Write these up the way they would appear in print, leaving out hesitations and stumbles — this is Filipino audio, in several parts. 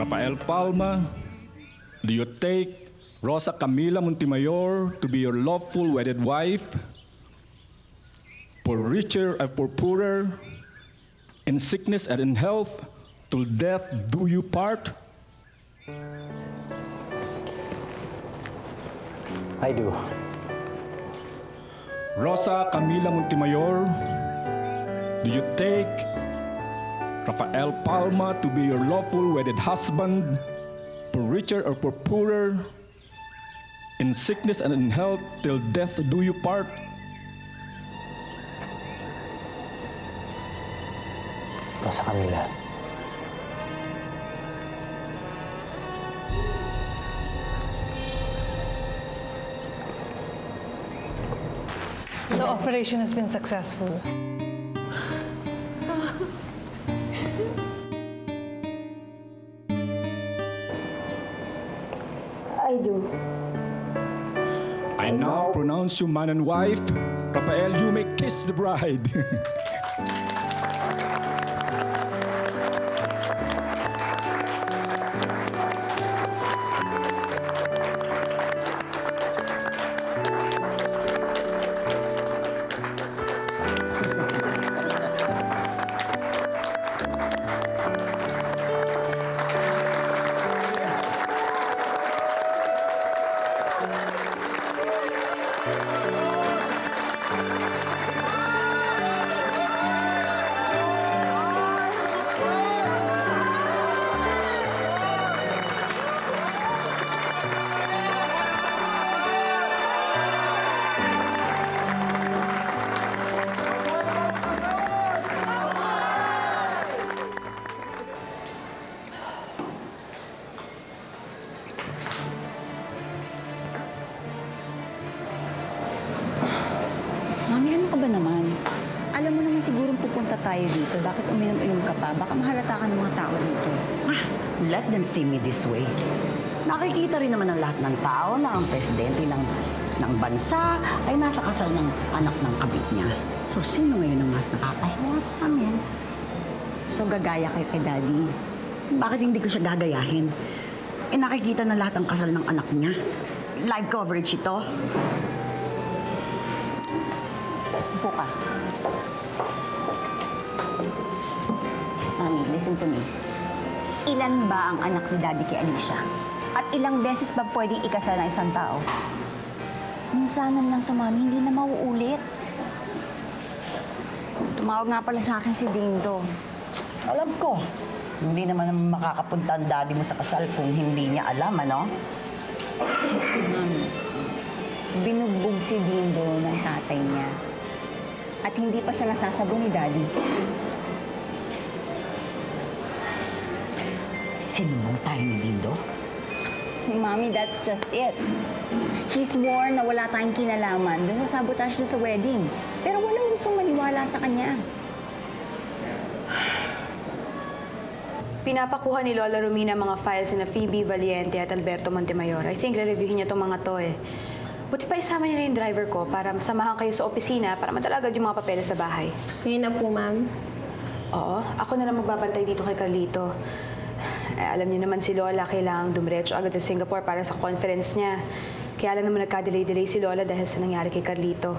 Rafael Palma, do you take Rosa Camila Montemayor to be your lawful wedded wife, for richer and for poorer, in sickness and in health, till death do you part? I do. Rosa Camila Montemayor, do you take Rafael Palma to be your lawful wedded husband, for richer or for poorer, in sickness and in health, till death do you part? Rosa Camila. The operation has been successful. I do. I now pronounce you man and wife. Rafael, you may kiss the bride. Mami, ano ka ba naman? Alam mo naman sigurong pupunta tayo dito. Bakit uminom-inom ka pa? Baka mahalata ka ng mga tao dito. Let them see me this way. Nakikita rin naman ng lahat ng tao na ang presidente ng bansa ay nasa kasal ng anak ng kabit niya. So, sino ngayon ang mas nakakahiya sa amin? So, gagaya kayo kay Daddy. Bakit hindi ko siya gagayahin? Eh, nakikita na lahat ang kasal ng anak niya. Live coverage ito. Upo ka. Mami, listen to me. Ilan ba ang anak ni Daddy kay Alicia? At ilang beses ba pwedeng ikasal ng isang tao? Minsanan lang to, Mami. Hindi na mauulit. Tumawag nga pala sa akin si Dindo. Alam ko, hindi naman makakapunta ang daddy mo sa kasal kung hindi niya alam, ano? Mami, binugbog si Dindo ng tatay niya. At hindi pa siya nasasabo ni Daddy. Sinumbong tayo ni Dindo? Mami, that's just it. He swore na wala tayong kinalaman doon sa sabotage doon sa wedding. Pero walang gustong maniwala sa kanya. Pinapakuha ni Lola Romina mga files ni Phoebe Valiente at Alberto Montemayor. I think re-reviewin niya itong mga to eh. Buti pa isama niya na yung driver ko para masamahan kayo sa opisina para madala agad yung mga papeles sa bahay. Ngayon na po, ma'am. Oo, ako na lang magbabantay dito kay Carlito. Alam niyo naman si Lola, kailangang dumiretso agad sa Singapore para sa conference niya. Kaya lang naman nagka-delay-delay si Lola dahil sa nangyari kay Carlito.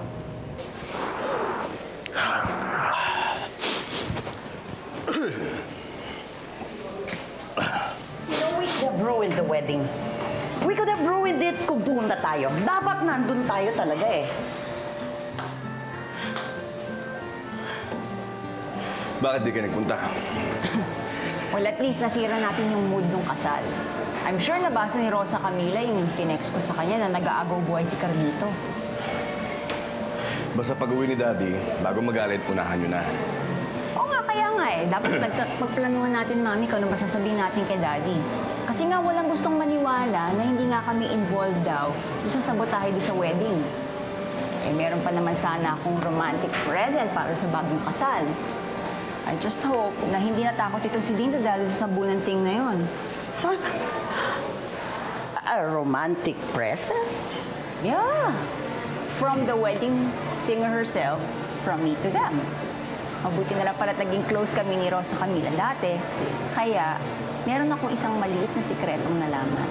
We could have ruined the wedding. We could have ruined it kung pumunta tayo. Dapat nandun tayo talaga eh. Bakit di ka nagpunta? Well, at least nasira natin yung mood ng kasal. I'm sure nabasa ni Rosa Camila yung tinext ko sa kanya na nag-aagaw buhay si Carlito. Basta pag-uwi ni Daddy, bago magalit, unahan nyo na. Oo nga, kaya nga eh. Dapat pagplanuhan natin, Mami, kung ano masasabihin natin kay Daddy. Kasi nga walang gustong maniwala na hindi nga kami involved daw sa sabotahe doon sa wedding. Eh, meron pa naman sana akong romantic present para sa bagong kasal. I just hope na hindi natakot itong si Dindo dahil sa sabunan ting na yun. Huh? A romantic present? Yeah. From the wedding singer herself, from me to them. Mabuti na lang pala naging close kami ni Rosa Camila dati. Kaya, meron akong isang maliit na sikretong nalaman.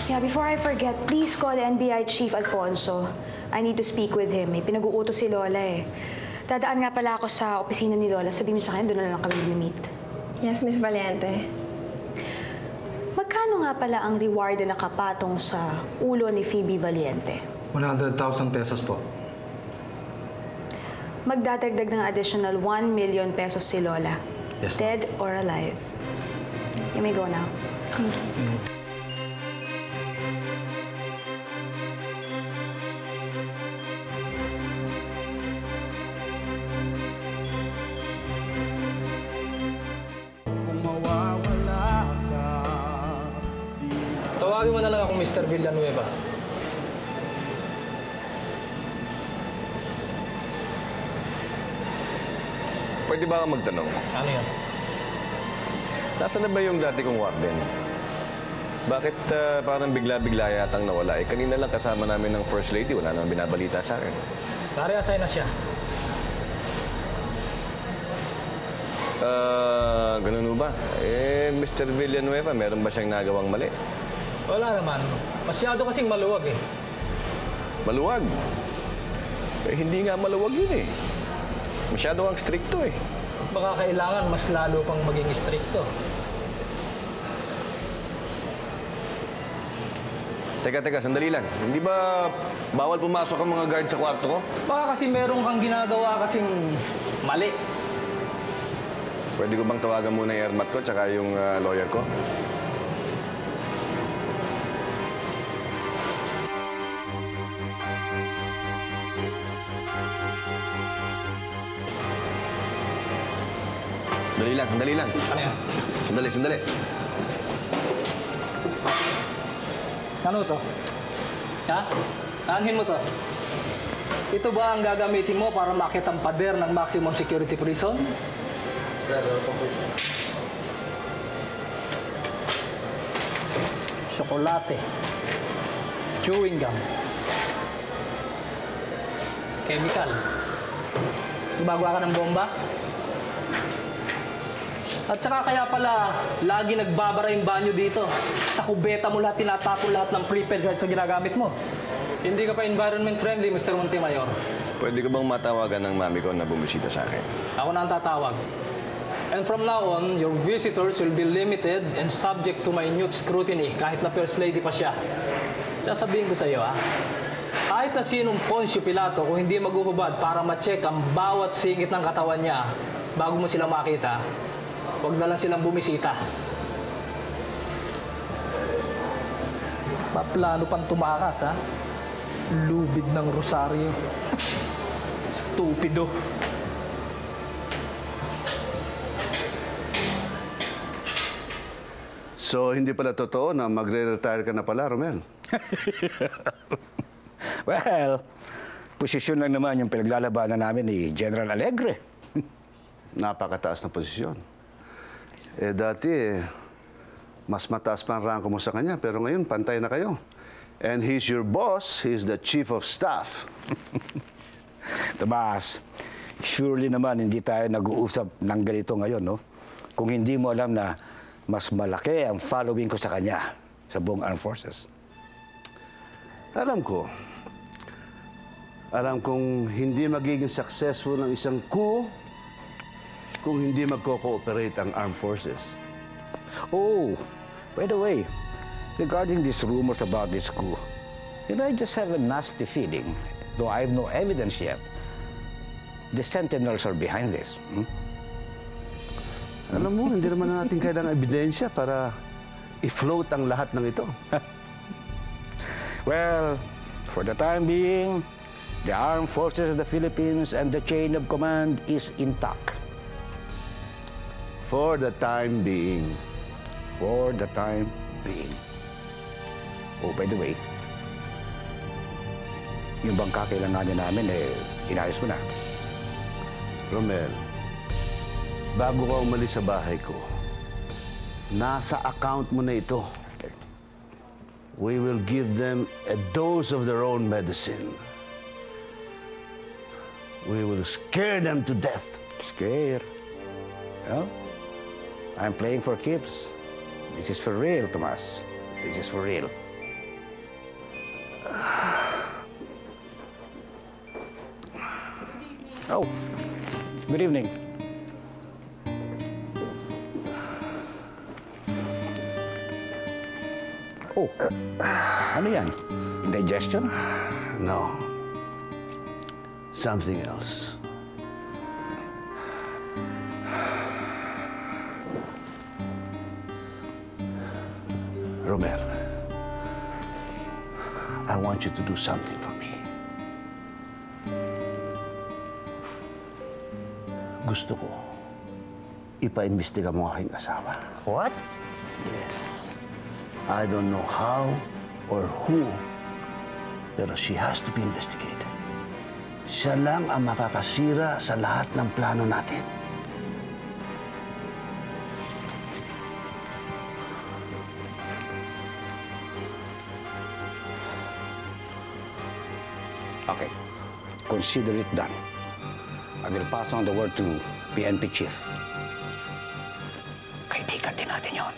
Yeah, before I forget, please call NBI Chief Alfonso. I need to speak with him. May pinag-uutos si Lola eh. Dadaan nga pala ako sa opisina ni Lola. Sabihin mo sa akin, doon na lang kami meet. Yes, Miss Valiente. Magkano nga pala ang reward na nakapatong sa ulo ni Phoebe Valiente? 100,000 pesos po. Magdadagdag ng additional 1 million pesos si Lola. Yes, ma'am. Dead or alive. You may go now. Tawagin mo na lang ako Mr. Villanueva. Pwede ba kang magtanong? Ano yan? Nasaan na ba yung dati kong warden? Bakit parang bigla-bigla yatang nawala? Eh, kanina lang kasama namin ng First Lady. Wala namang binabalita sa akin. Nare-assign na siya. Ganun ba? Eh, Mr. Villanueva, meron ba siyang nagawang mali? Wala naman. Masyado kasing maluwag eh. Maluwag? Eh, hindi nga maluwag yun eh. Masyado kang stricto eh. Baka kailangan mas lalo pang maging stricto. Teka, sandali lang. Hindi ba bawal pumasok ang mga guard sa kwarto ko? Baka kasi meron kang ginagawa kasing mali. Pwede ko bang tawagan muna yung airmat ko tsaka yung lawyer ko? Sandali lang. Ano yan? Sandali. Ano to? Ha? Aanhin mo to. Ito ba ang gagamitin mo para makit ang pader ng maximum security prison? Chocolate. Chewing gum. Chemical. Gumagawa ka ng bomba? At saka kaya pala, lagi nagbabara yung banyo dito. Sa kubeta mo lahat, tinatapon lahat ng prepaid guards sa ginagamit mo. Hindi ka pa environment friendly, Mr. Montemayor. Pwede ko bang matawagan ng mami ko na bumisita sa akin? Ako na ang tatawag. And from now on, your visitors will be limited and subject to minute scrutiny kahit na First Lady pa siya. Sasabihin ko sa iyo, kahit na sinong Poncio Pilato kung hindi maghuhubad para ma-check ang bawat singit ng katawan niya bago mo sila makita, huwag na lang silang bumisita. Paplano pang tumakas, ha? Lubid ng rosaryo. Stupido. So, hindi pala totoo na magre-retire ka na pala, Romel? Well, posisyon lang naman yung pinaglalabanan namin ni General Alegre. Napakataas na posisyon. Eh, dati, mas mataas pa ang rango mo sa kanya, pero ngayon, pantay na kayo. And he's your boss, he's the chief of staff. Tomas, surely naman hindi tayo nag-uusap ng ganito ngayon, no? Kung hindi mo alam na mas malaki ang following ko sa kanya sa buong armed forces. Alam ko. Alam kong hindi magiging successful ng isang coup kung hindi magko-cooperate ang armed forces. Oh, by the way, regarding these rumors about this coup, you know, I just have a nasty feeling, though I have no evidence yet, the Sentinels are behind this. Alam mo, hindi naman natin kailangan ebidensya para i-float ang lahat ng ito. Well, for the time being, the armed forces of the Philippines and the chain of command is intact. For the time being. For the time being. Oh, by the way, yung bang kakailanganin namin, inayos mo na. Romel, bago ka umalis sa bahay ko, nasa account mo na ito. We will give them a dose of their own medicine. We will scare them to death. Scare? Well, I'm playing for keeps. This is for real, Tomas. This is for real. Oh, good evening. Oh, ano yan? Indigestion? No. Something else. Romel, I want you to do something for me. Gusto ko, ipa-imbestiga mo aking asawa. What? Yes. I don't know how or who, pero she has to be investigated. Siya lang ang makakasira sa lahat ng plano natin. Okay. Consider it done. I will pass on the word to PNP Chief. Kaibigan din natin yon.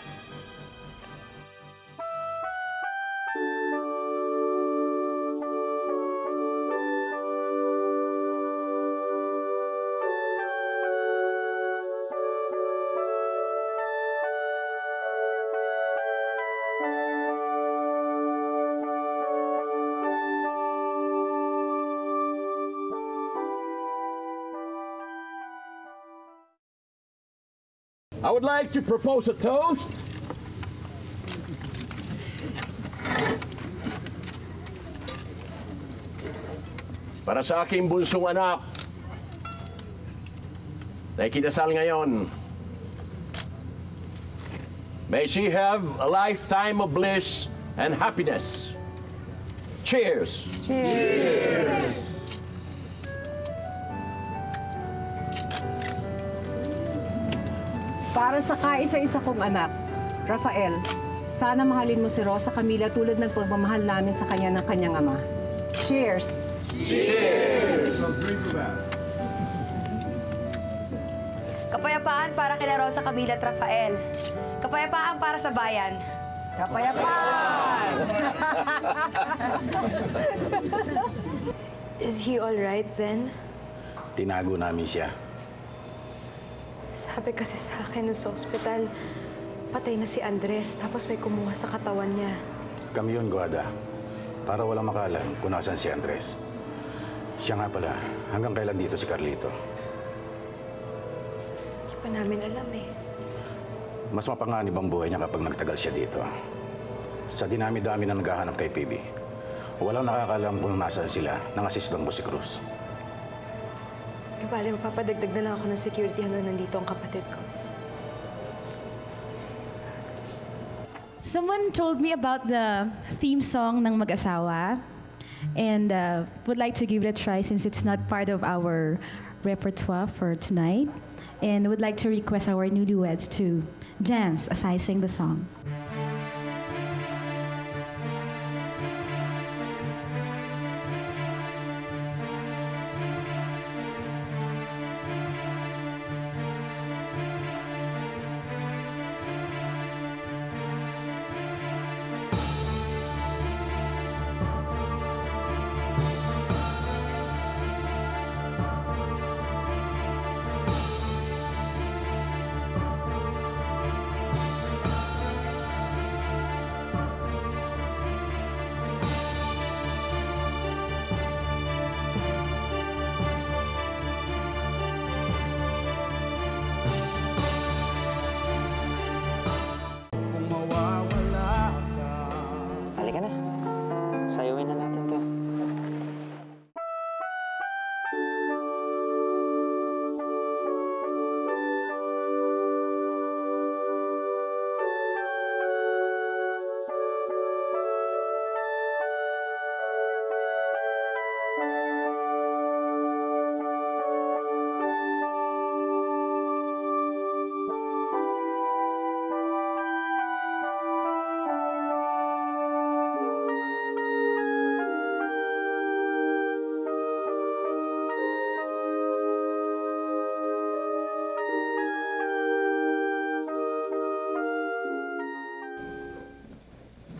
I would like to propose a toast. Para sa aking bunsong anak na ikinasal ngayon. May she have a lifetime of bliss and happiness. Cheers! Cheers! Para sa kaisa-isa kong anak, Rafael, sana mahalin mo si Rosa Camila tulad ng pagmamahal namin sa kanya ng kanyang ama. Cheers! Cheers! Kapayapaan para kina Rosa Camila at Rafael. Kapayapaan para sa bayan. Kapayapaan! Is he all right then? Tinago namin siya. Sabi kasi sa akin sa ospital, patay na si Andres, tapos may kumuha sa katawan niya. Kami yun, Guada. Para walang makalam kung nasan si Andres. Siya nga pala, hanggang kailan dito si Carlito? Hindi pa namin alam eh. Mas mapanganib ang buhay niya kapag nagtagal siya dito. Sa dinami-dami na naghahanap kay PB, walang nakakalam kung nasaan sila ng asistan mo si Cruz. Di bale, mapapadagdag na lang ako ng security hanggang nandito ang kapatid ko. Someone told me about the theme song ng Mag-asawa and would like to give it a try since it's not part of our repertoire for tonight, and would like to request our newlyweds to dance as I sing the song.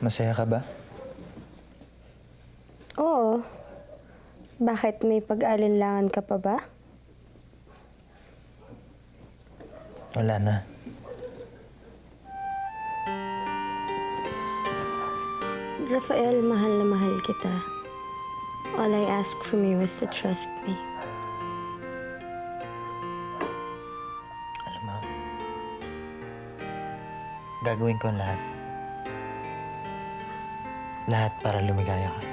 Masaya ka ba? Oo. Bakit? May pag-alinlangan ka pa ba? Wala na. Rafael, mahal na mahal kita. All I ask from you is to trust me. Alam mo, gagawin ko ang lahat. Lahat para lumigaya ka.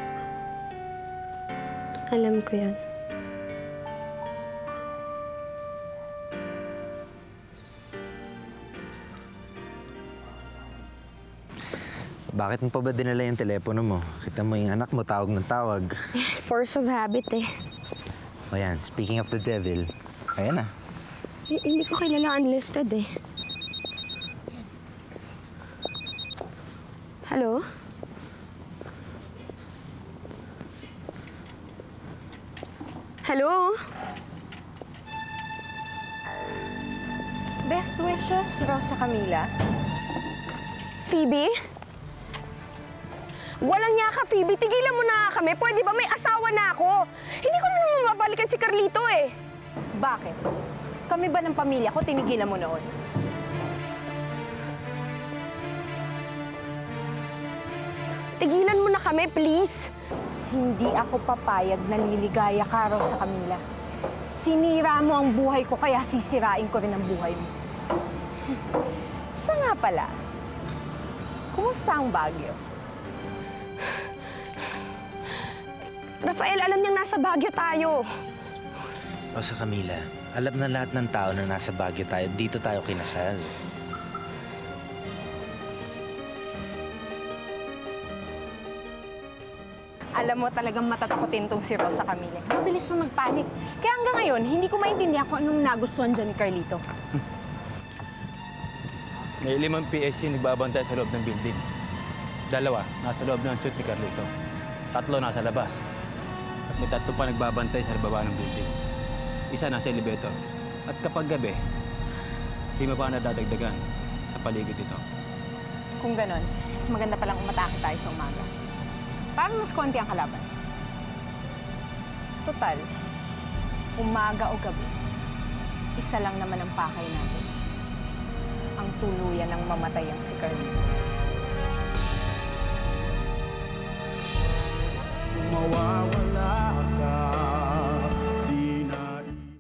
Alam ko yan. Bakit mo pa ba dinala yung telepono mo? Kita mo yung anak mo, tawag ng tawag. Force of habit eh. O yan, speaking of the devil, ayan na. Hindi ko kilala unlisted eh. Hello? Hello? Best wishes, Rosa Camila. Phoebe? Walang niya ka, Phoebe. Tigilan mo na kami. Pwede ba? May asawa na ako. Hindi ko na naman mabalikan si Carlito eh. Bakit? Kami ba ng pamilya ko tinigilan mo noon? Tigilan mo na kami, please. Hindi ako papayag na liligaya ka, Rosa Camila. Sinira mo ang buhay ko, kaya sisirain ko rin ang buhay mo. Siya nga pala. Kumusta ang Baguio? Rafael, alam niyang nasa Baguio tayo. Rosa Camila, alam na lahat ng tao na nasa Baguio tayo, dito tayo kinasal. Alam mo talagang matatakotin tong si Rosa Camila. Mabilis siya magpanik. Kaya hanggang ngayon, hindi ko maintindihan kung anong nagustuhan dyan ni Carlito. May 5 PSC nagbabantay sa loob ng building. 2 nasa loob ng suite ni Carlito. 3 nasa labas. At may 3 pa nagbabantay sa baba ng building. 1 nasa elevator. At kapag gabi, 5 pa nadadagdagan sa paligid ito. Kung ganon, mas maganda palang umatake tayo sa umaga. Para mas konti ang kalaban. Total, umaga o gabi, isa lang naman ang pakay natin. Ang tuluyan ng mamatay ang si Carlito. Mawawala ka.